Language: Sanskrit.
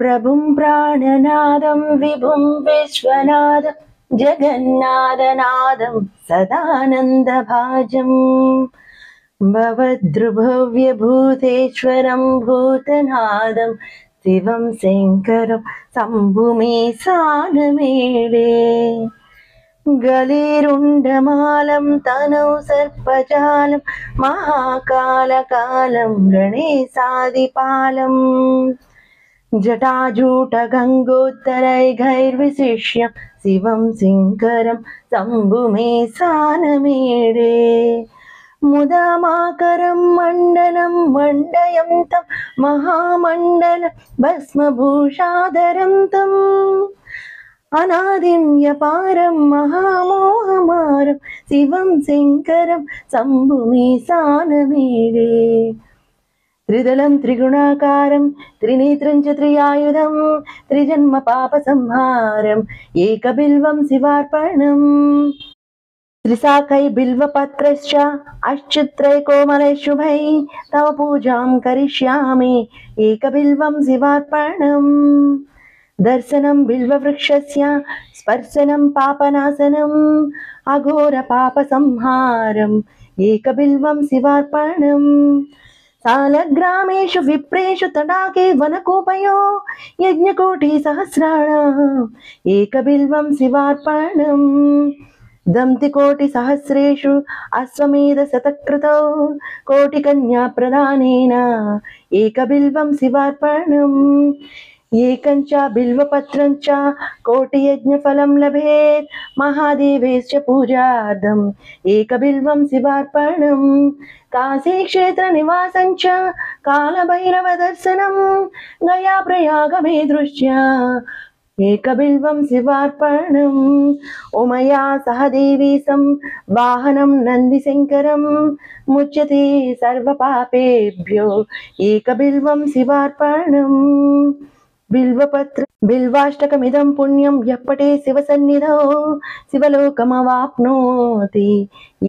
प्रभुं प्राणनादं विभुं विश्वनादं जगन्नाथनादं सदानन्दभाजम् भवद्भव्यभूतेश्वरं भूतनादं शिवं शङ्करं शम्भुमे सानमेळे गलिरुण्डमालं तनौ सर्पजालं महाकालकालं गणेशादिपालम् जटाजूटगङ्गोत्तरैर्विशिष्यं शिवं शङ्करं शम्भुमे सानमेळे मुदामाकरं मण्डलं मण्डयन्तं महामण्डलं भस्मभूषाधरं तम् अनादिं यपारं महामोहमारं शिवं शङ्करं शम्भुमे सानमेळे त्रिदलं त्रिगुणाकारं त्रिनेत्रं च त्रियायुधं त्रिजन्म पापसंहारम् एकबिल्वं शिवार्पणम् त्रिशाखै बिल्वपत्रश्च अच्युत्रै कोमलै शुभै तव पूजां करिष्यामि एकबिल्वं शिवार्पणम् दर्शनं बिल्ववृक्षस्य स्पर्शनं पापनाशनम् अघोरपापसंहारम् एकबिल्वं शिवार्पणम् सालग्रामेषु विप्रेषु तडाके वनकूपयो यज्ञकोटिसहस्राणाम् एकबिल्वं शिवार्पणम् दन्तिकोटिसहस्रेषु अश्वमेधशतकृतौ कोटिकन्या प्रदानेन एकबिल्वं शिवार्पणम् एकं च बिल्वपत्रं च कोटियज्ञफलं लभेत् महादेवस्य पूजार्थम् एकबिल्वं शिवार्पणम् काशीक्षेत्रनिवासं च कालभैरवदर्शनं गयाप्रयागमे दृश्य एकबिल्वं शिवार्पणम् उमया सह देवीशं वाहनं नन्दिशङ्करं मुच्यते सर्वपापेभ्यो एकबिल्वं शिवार्पणम् बिल्वाष्टकमिदं पुण्यं यः पठेत् शिवसन्निधौ शिवलोकमवाप्नोति